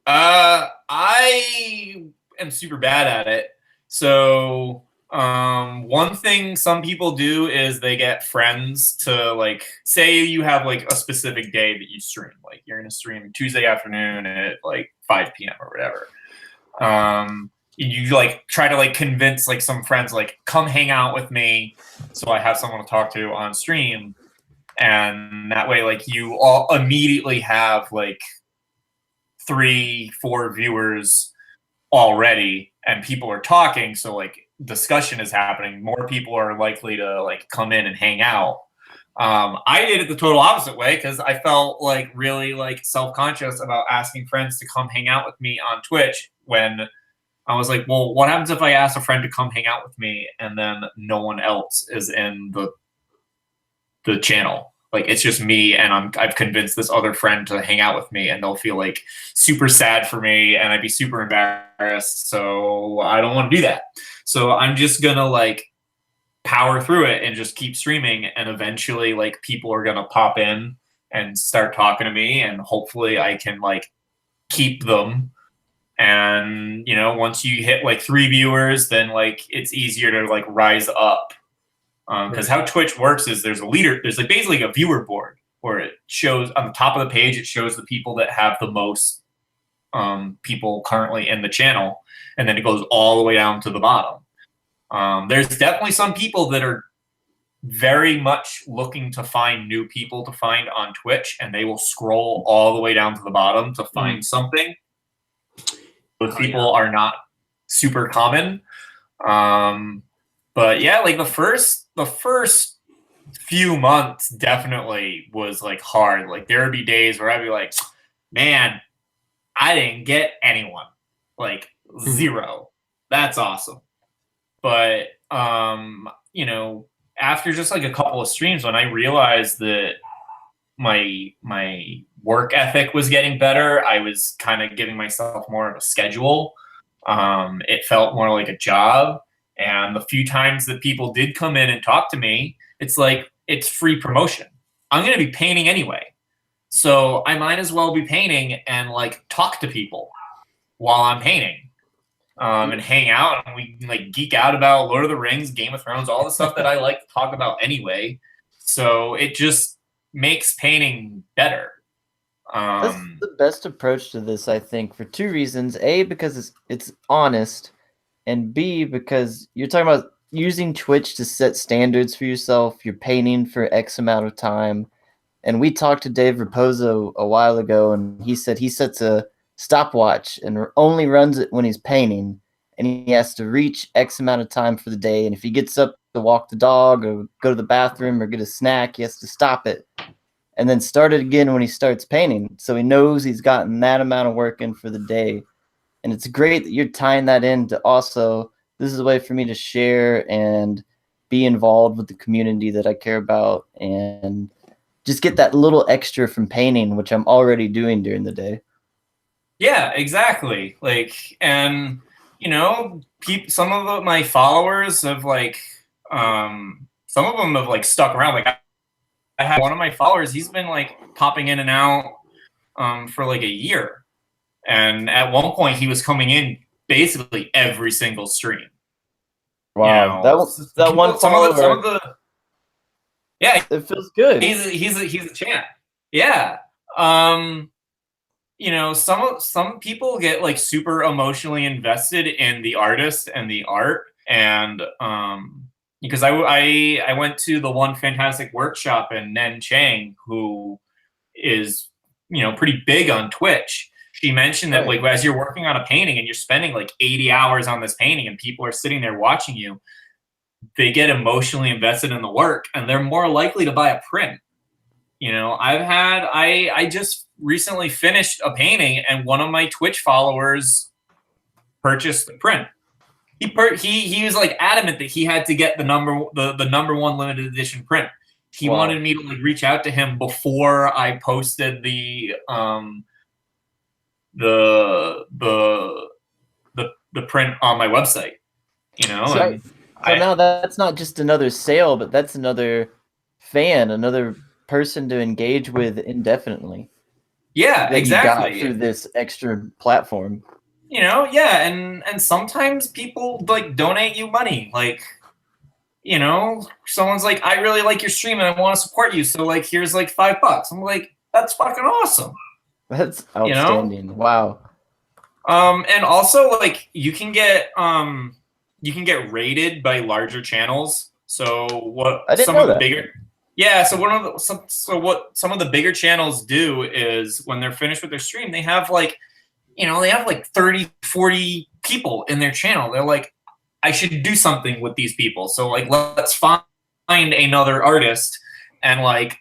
I am super bad at it. So one thing some people do is they get friends to like say you have like a specific day that you stream. Like you're gonna stream Tuesday afternoon at like 5 p.m. or whatever. You like try to like convince like some friends like come hang out with me so I have someone to talk to on stream. And that way like you all immediately have like 3-4 viewers already and people are talking, so like discussion is happening, more people are likely to like come in and hang out. I did it the total opposite way because I felt like really like self-conscious about asking friends to come hang out with me on Twitch when I was like, well, what happens if I ask a friend to come hang out with me and then no one else is in the channel? Like it's just me and I've convinced this other friend to hang out with me and they'll feel like super sad for me and I'd be super embarrassed. So I don't want to do that. So I'm just gonna like power through it and just keep streaming, and eventually like people are gonna pop in and start talking to me and hopefully I can like keep them. And you know, once you hit like 3 viewers, then like it's easier to like rise up. Because how Twitch works is there's like basically a viewer board where it shows on the top of the page, it shows the people that have the most people currently in the channel, and then it goes all the way down to the bottom. There's definitely some people that are very much looking to find new people to find on Twitch, and they will scroll all the way down to the bottom to find something. Those people are not super common. But yeah, like the first few months definitely was like hard. Like there would be days where I'd be like, man, I didn't get anyone. Like 0. That's awesome. But you know, after just like a couple of streams, when I realized that my work ethic was getting better, I was kind of giving myself more of a schedule. It felt more like a job. And the few times that people did come in and talk to me, it's like, it's free promotion. I'm going to be painting anyway. So I might as well be painting and like talk to people while I'm painting, and hang out, and we can like geek out about Lord of the Rings, Game of Thrones, all the stuff that I like to talk about anyway. So it just makes painting better. That's the best approach to this, I think, for 2 reasons. A, because it's honest, and B, because you're talking about using Twitch to set standards for yourself. You're painting for X amount of time. And we talked to Dave Raposo a while ago, and he said he sets a stopwatch and only runs it when he's painting. And he has to reach X amount of time for the day. And if he gets up to walk the dog or go to the bathroom or get a snack, he has to stop it. and then start it again when he starts painting. So he knows he's gotten that amount of work in for the day. And it's great that you're tying that into also, this is a way for me to share and be involved with the community that I care about and just get that little extra from painting, which I'm already doing during the day. Yeah, exactly. Like, and you know, some of my followers have like, some of them have like stuck around. Like, I had one of my followers. He's been like popping in and out, for like a year, and at one point he was coming in basically every single stream. Wow, that one follower. Some of the yeah, it feels good. He's a champ. Yeah. You know, some people get like super emotionally invested in the artist and the art, and because I went to the One Fantastic Workshop, and Nen Chang, who is, you know, pretty big on Twitch, she mentioned that like as you're working on a painting and you're spending like 80 hours on this painting and people are sitting there watching you, they get emotionally invested in the work and they're more likely to buy a print. You know, I just recently finished a painting and one of my Twitch followers purchased the print. He was like adamant that he had to get the number one limited edition print. He wanted me to like reach out to him before I posted the print on my website. You know, so now that's not just another sale, but that's another fan, another person to engage with indefinitely. Yeah, that exactly. You got through this extra platform. You know, yeah, and sometimes people like donate you money. Like, you know, someone's like, I really like your stream and I want to support you, so like here's like $5. I'm like, that's fucking awesome. That's outstanding. You know? Wow. And also like you can get rated by larger channels. So what some of the bigger what some of the bigger channels do is when they're finished with their stream, they have like, you know, they have like 30, 40 people in their channel. They're like, I should do something with these people. So like, let's find another artist and like,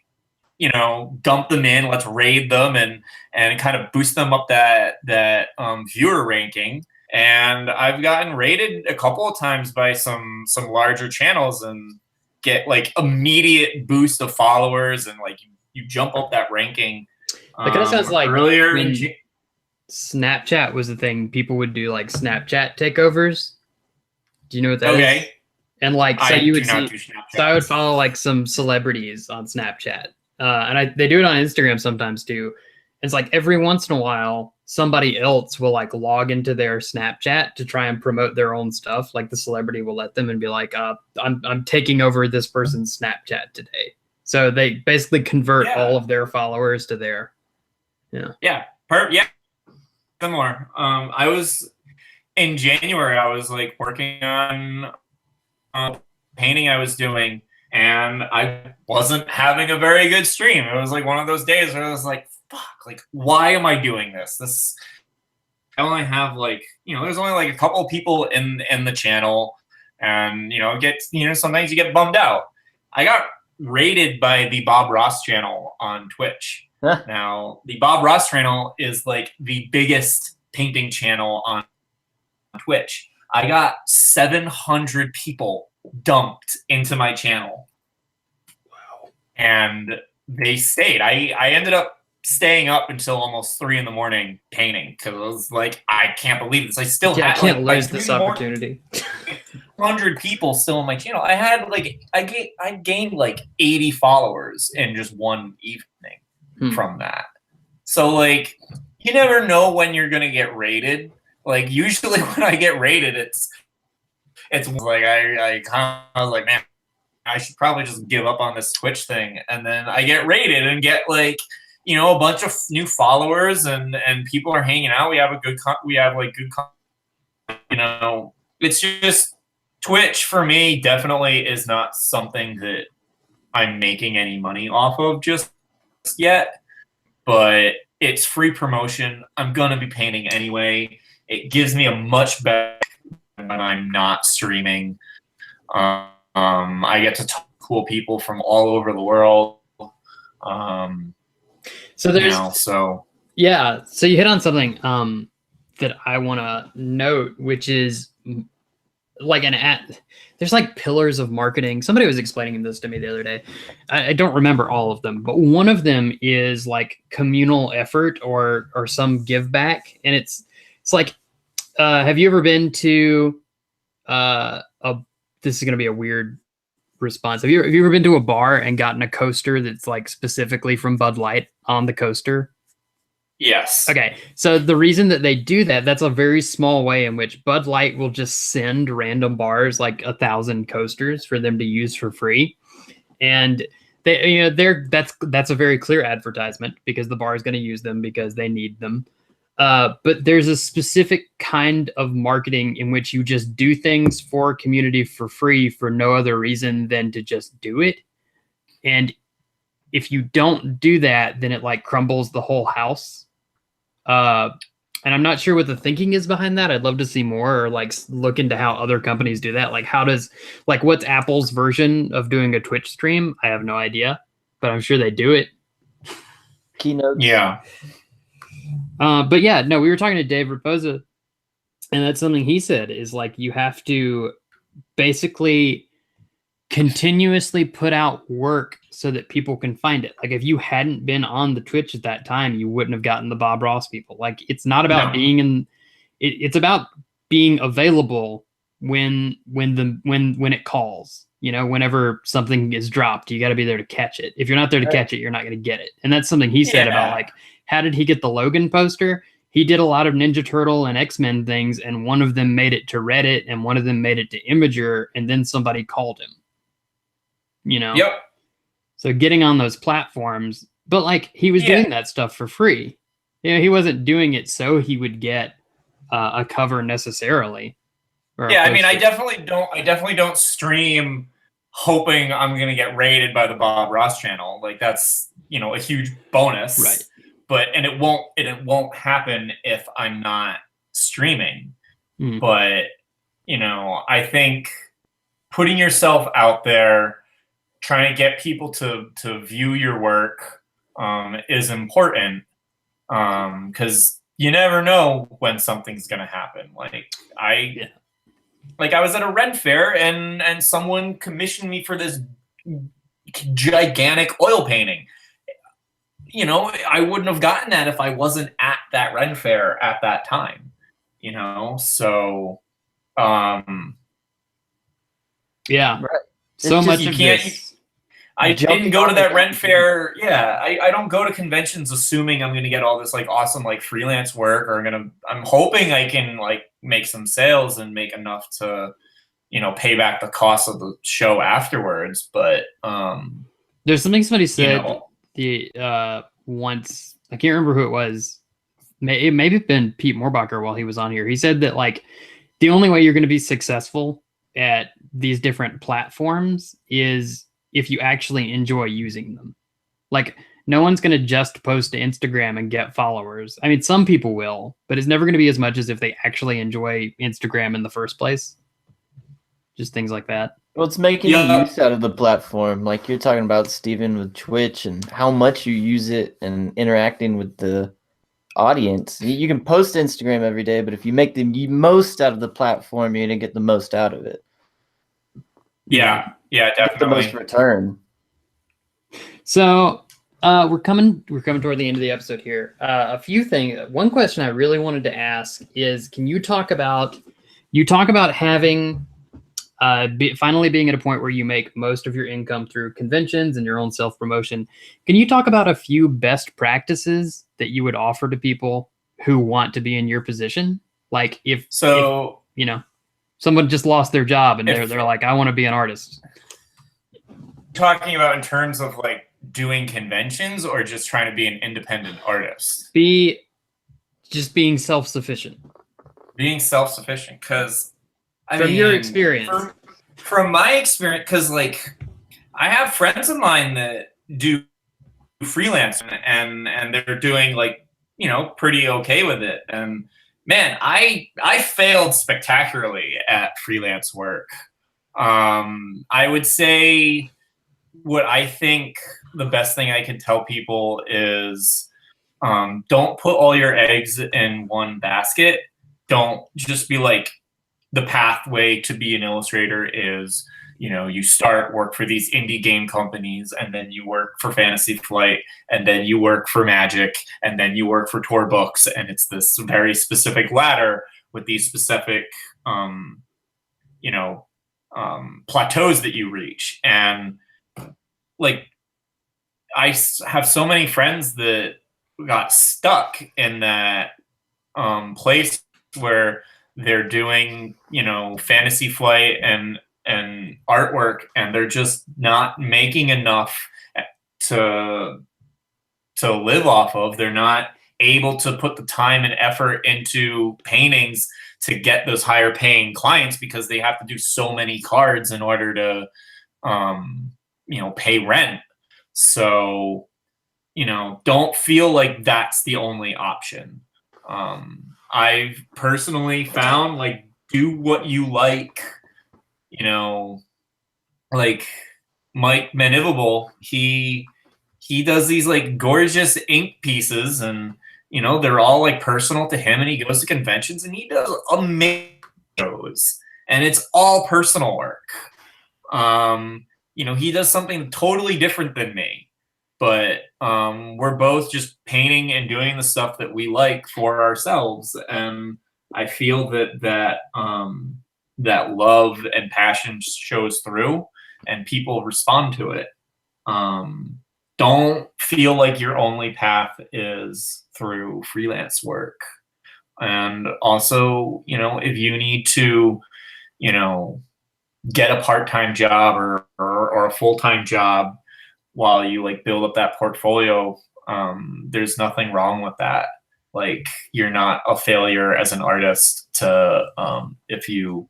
you know, dump them in, let's raid them and kind of boost them up that viewer ranking. And I've gotten rated a couple of times by some larger channels and get like immediate boost of followers and like you jump up that ranking. That kind of sounds like earlier when Snapchat was the thing. People would do like Snapchat takeovers. Do you know what that is? And like, so you would see, so I would follow like some celebrities on Snapchat, and they do it on Instagram sometimes too. It's like every once in a while, somebody else will like log into their Snapchat to try and promote their own stuff. Like the celebrity will let them and be like, I'm taking over this person's Snapchat today. So they basically convert all of their followers to their, yeah. Similar. I was in January, I was like working on painting I was doing, and I wasn't having a very good stream. It was like one of those days where I was like, fuck, like, why am I doing this? I only have like, you know, there's only like a couple of people in the channel, and you know, sometimes you get bummed out. I got rated by the Bob Ross channel on Twitch. Now, the Bob Ross channel is like the biggest painting channel on Twitch. I got 700 people dumped into my channel. Wow. And they stayed. I ended up staying up until almost 3 a.m. painting because I was like, I can't believe this. I still I can't lose this opportunity. 100 people still on my channel. I had like I gained like 80 followers in just one evening from that. So like, you never know when you're gonna get rated. Like usually when I get rated, it's like I kind of was like, man, I should probably just give up on this Twitch thing. And then I get rated and get like, you know, a bunch of new followers and people are hanging out. We have good, you know, it's just Twitch for me definitely is not something that I'm making any money off of just yet, but it's free promotion. I'm going to be painting anyway. It gives me a much better when I'm not streaming. I get to talk to cool people from all over the world. So there's now. So yeah. So you hit on something that I want to note, which is like there's like pillars of marketing. Somebody was explaining this to me the other day. I don't remember all of them, but one of them is like communal effort or some give back, and it's like, have you ever been to this is going to be a weird response. Have you ever been to a bar and gotten a coaster that's like specifically from Bud Light on the coaster? yes. Okay, so the reason that they do that, that's a very small way in which Bud Light will just send random bars like 1,000 coasters for them to use for free, and that's a very clear advertisement because the bar is going to use them because they need them. But there's a specific kind of marketing in which you just do things for a community for free for no other reason than to just do it, and if you don't do that, then it like crumbles the whole house. And I'm not sure what the thinking is behind that. I'd love to see more or like look into how other companies do that. Like what's Apple's version of doing a Twitch stream? I have no idea, but I'm sure they do it. Keynotes. Yeah. But yeah, no, we were talking to Dave Raposa, and that's something he said is like, you have to basically continuously put out work so that people can find it. Like if you hadn't been on the Twitch at that time, you wouldn't have gotten the Bob Ross people. Like it's not about being in it's about being available when it calls, whenever something is dropped, you got to be there to catch it. If you're not there to catch it, you're not going to get it. And that's something he said about like, how did he get the Logan poster? He did a lot of Ninja Turtle and X-Men things, and one of them made it to Reddit and one of them made it to Imgur, and then somebody called him. Yep. So getting on those platforms, but like he was doing that stuff for free. He wasn't doing it so he would get a cover necessarily. I mean, I definitely don't stream hoping I'm going to get rated by the Bob Ross channel. Like that's, a huge bonus. Right. But it won't happen if I'm not streaming. Mm. But, I think putting yourself out there, trying to get people to view your work is important because you never know when something's going to happen. Like I was at a Ren fair and someone commissioned me for this gigantic oil painting. I wouldn't have gotten that if I wasn't at that Ren fair at that time. So yeah. Right. So It's much just- of you can't- this. I Jumping didn't go to on that the Ren fair. Yeah, I don't go to conventions assuming I'm going to get all this like awesome like freelance work, or I'm hoping I can like make some sales and make enough to, pay back the cost of the show afterwards. But There's something somebody said once. I can't remember who it was. It may have been Pete Moorbacher while he was on here. He said that like the only way you're going to be successful at these different platforms is if you actually enjoy using them. Like no one's going to just post to Instagram and get followers. I mean, some people will, but it's never going to be as much as if they actually enjoy Instagram in the first place. Just things like that. Well, it's making use out of the platform. Like you're talking about, Stephen, with Twitch and how much you use it and interacting with the audience. You can post to Instagram every day, but if you make the most out of the platform, you're going to get the most out of it. Yeah, Get the definitely. most return. So we're coming toward the end of the episode here. A few things. One question I really wanted to ask is, can you talk about having finally being at a point where you make most of your income through conventions and your own self-promotion. Can you talk about a few best practices that you would offer to people who want to be in your position? Like if someone just lost their job and they're like, I want to be an artist. Talking about in terms of like doing conventions or just trying to be an independent artist? Being self-sufficient. Being self-sufficient, because your experience. From my experience, because like I have friends of mine that do freelance and they're doing like pretty okay with it. And man, I failed spectacularly at freelance work. I would say what I think the best thing I can tell people is don't put all your eggs in one basket. Don't just be like, the pathway to be an illustrator is, you start work for these indie game companies, and then you work for Fantasy Flight, and then you work for Magic, and then you work for Tor Books, and it's this very specific ladder with these specific, plateaus that you reach. And like, I have so many friends that got stuck in that place where they're doing, Fantasy Flight and artwork, and they're just not making enough to live off of. They're not able to put the time and effort into paintings to get those higher paying clients, because they have to do so many cards in order to pay rent. So don't feel like that's the only option. I've personally found, like, do what you like. Like Mike Manivable, he does these like gorgeous ink pieces, and they're all like personal to him, and he goes to conventions and he does amazing shows, and it's all personal work. He does something totally different than me, but we're both just painting and doing the stuff that we like for ourselves. And I feel that love and passion shows through, and people respond to it. Don't feel like your only path is through freelance work. And also, if you need to, get a part-time job or a full-time job while you like build up that portfolio, there's nothing wrong with that. Like, you're not a failure as an artist to if you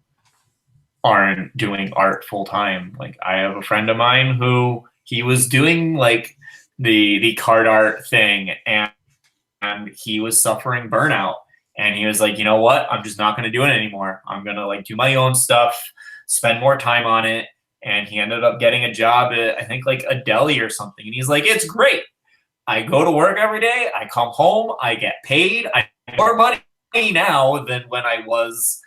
aren't doing art full-time. Like, I have a friend of mine who he was doing like the card art thing, and he was suffering burnout, and he was like, you know what, I'm just not going to do it anymore. I'm going to like do my own stuff, spend more time on it. And he ended up getting a job at, I think, like a deli or something. And he's like, it's great. I go to work every day. I come home. I get paid. I have more money now than when I was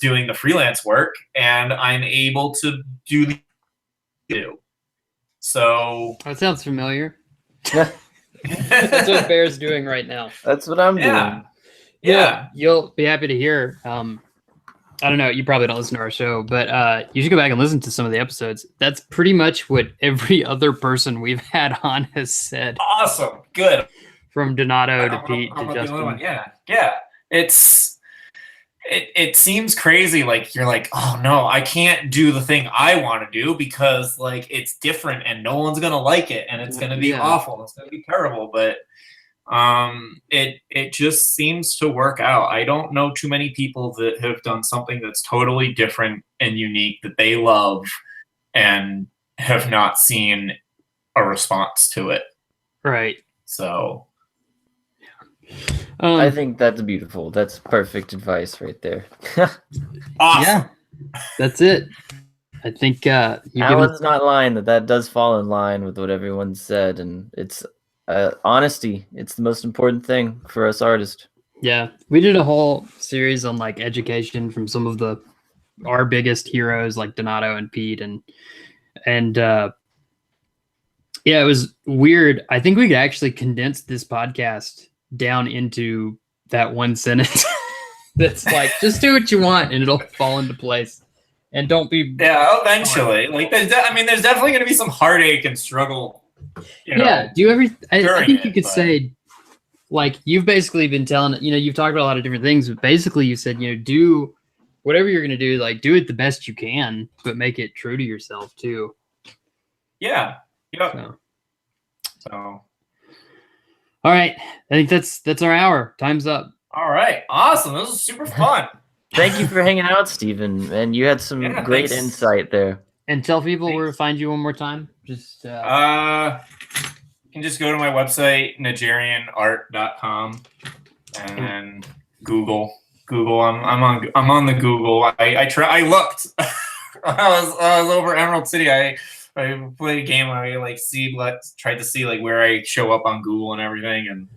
doing the freelance work, and I'm able to do. So that sounds familiar. That's what Bear's doing right now. That's what I'm doing. Yeah. You'll be happy to hear. I don't know, you probably don't listen to our show, but you should go back and listen to some of the episodes. That's pretty much what every other person we've had on has said. Awesome. Good. From Donato to Pete to Justin. Yeah. It seems crazy. Like, you're like, oh no, I can't do the thing I want to do because like it's different and no one's gonna like it and it's gonna be awful. It's gonna be terrible. But it just seems to work out. I don't know too many people that have done something that's totally different and unique that they love and have not seen a response to it. Right. So I think that's beautiful. That's perfect advice right there. awesome. Yeah, that's it. I think Alan's not lying. That does fall in line with what everyone said, and it's honesty. It's the most important thing for us artists. Yeah, we did a whole series on like education from some of our biggest heroes like Donato and Pete, and yeah, it was weird. I think we could actually condense this podcast down into that one sentence. That's like, just do what you want and it'll fall into place. And don't be eventually. Like, there's definitely going to be some heartache and struggle. Yeah, do everything. I think you could say, like, you've basically been telling, you've talked about a lot of different things, but basically you said, do whatever you're going to do, like, do it the best you can, but make it true to yourself too. Yeah. Yep. So. All right. I think that's our hour. Time's up. All right. Awesome. This was super fun. Thank you for hanging out, Stephen. And you had some great insight there. And tell people where to find you one more time. Just you can just go to my website, najarianart.com, and then Google. I'm on the Google. I looked. I was over Emerald City. I played a game where I like tried to see like where I show up on Google and everything, and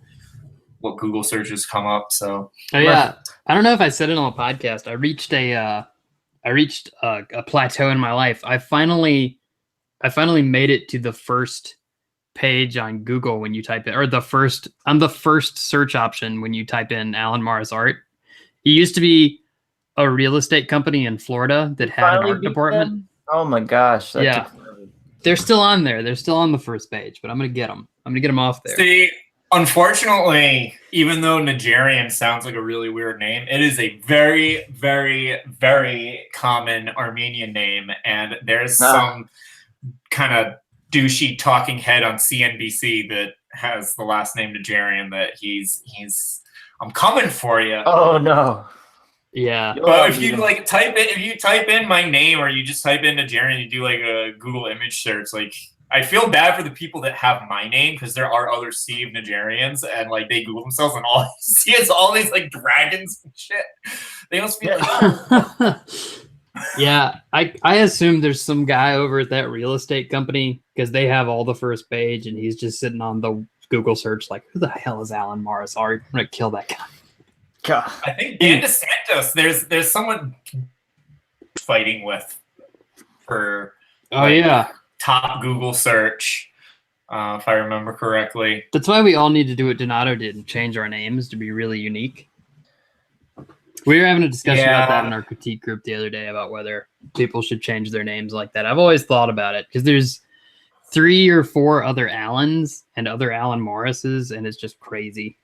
what Google searches come up. So Oh yeah, I don't know if I said it on a podcast. I reached a plateau in my life. I finally made it to the first page on Google when you type it, or I'm the first search option when you type in Alan Morris art. It used to be a real estate company in Florida that had an art department. Them? Oh my gosh. Yeah. They're still on there. They're still on the first page, but I'm going to get them. I'm going to get them off there. See, unfortunately, even though Najarian sounds like a really weird name, it is a very, very, very common Armenian name. And there's some kind of douchey talking head on CNBC that has the last name Najarian that he's I'm coming for you. Oh no. Yeah. But if you like if you type in my name, or you just type in Najarian and you do like a Google image search, like I feel bad for the people that have my name, because there are other Steve Najarians, and like they Google themselves and all you see is all these like dragons and shit. They must be like Yeah, I assume there's some guy over at that real estate company, because they have all the first page, and he's just sitting on the Google search like, who the hell is Alan Morris art? I'm gonna kill that guy. God. I think Dan DeSantis, there's someone fighting with for top Google search, if I remember correctly. That's why we all need to do what Donato did and change our names to be really unique. We were having a discussion about that in our critique group the other day, about whether people should change their names like that. I've always thought about it, because there's 3 or 4 other Allens and other Alan Morrises, and it's just crazy.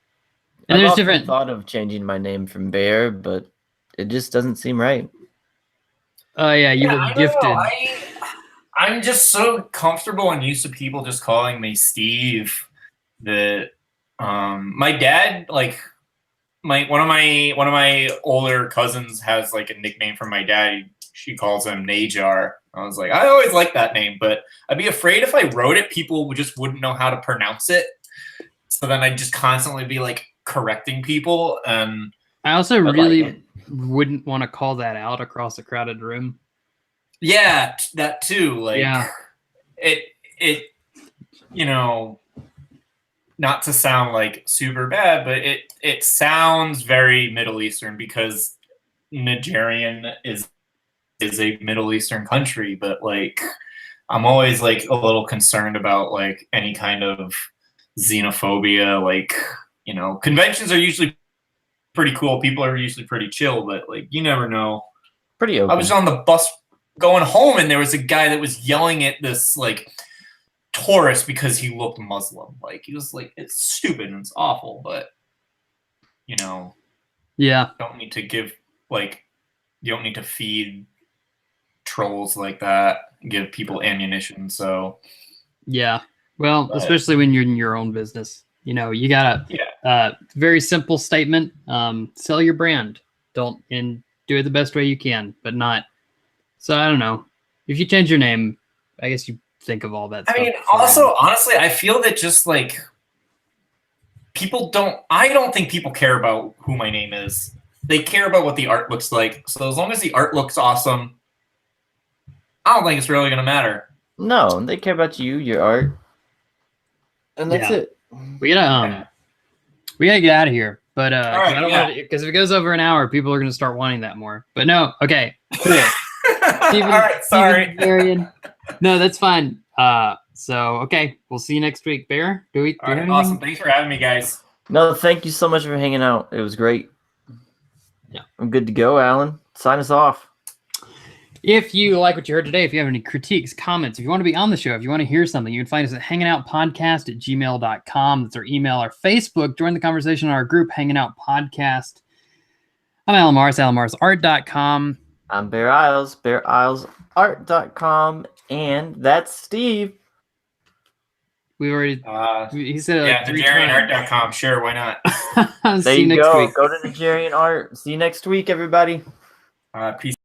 And there's different thought of changing my name from Bear, but it just doesn't seem right. Oh yeah, you were gifted. I'm just so comfortable and used to people just calling me Steve that my dad, like one of my older cousins has like a nickname for my dad. She calls him Najar. I was like, I always liked that name, but I'd be afraid if I wrote it, people just wouldn't know how to pronounce it. So then I'd just constantly be like correcting people. And I also really wouldn't want to call that out across a crowded room. Yeah, that too. Like, yeah. It you know, not to sound like super bad, but it sounds very Middle Eastern, because Najarian is a Middle Eastern country. But like, I'm always like a little concerned about like any kind of xenophobia. Like, you know, conventions are usually pretty cool. People are usually pretty chill, but like, you never know. Pretty open. I was on the bus going home, and there was a guy that was yelling at this like tourist because he looked Muslim. Like, he was like, it's stupid and it's awful, but you know, yeah, you don't need to feed trolls like that, give people ammunition. So yeah, well, especially when you're in your own business, you know, you gotta very simple statement, sell your brand, and do it the best way you can, but not. So I don't know, if you change your name, I guess you think of all that stuff. I mean, also, honestly, I feel that just like I don't think people care about who my name is. They care about what the art looks like. So as long as the art looks awesome, I don't think it's really going to matter. No, they care about you, your art. And that's it. We gotta get out of here. But right, I don't want to, because if it goes over an hour, people are gonna start wanting that more. But no, okay, cool. All right, sorry. Stephen, no, that's fine. So okay, we'll see you next week, Bear. All right, awesome. Thanks for having me, guys. No, thank you so much for hanging out. It was great. Yeah, I'm good to go, Alan. Sign us off. If you like what you heard today, if you have any critiques, comments, if you want to be on the show, if you want to hear something, you can find us at hangingoutpodcast@gmail.com. That's our email, our Facebook. Join the conversation on our group, Hanging Out Podcast. I'm Alan Morris, alanmorrisart.com. I'm Bear Isles, BearIslesArt.com. And that's Steve. We already, he said Najarianart.com. Sure, why not? There you go. Go to Najarian Art. See you next week, everybody. Peace.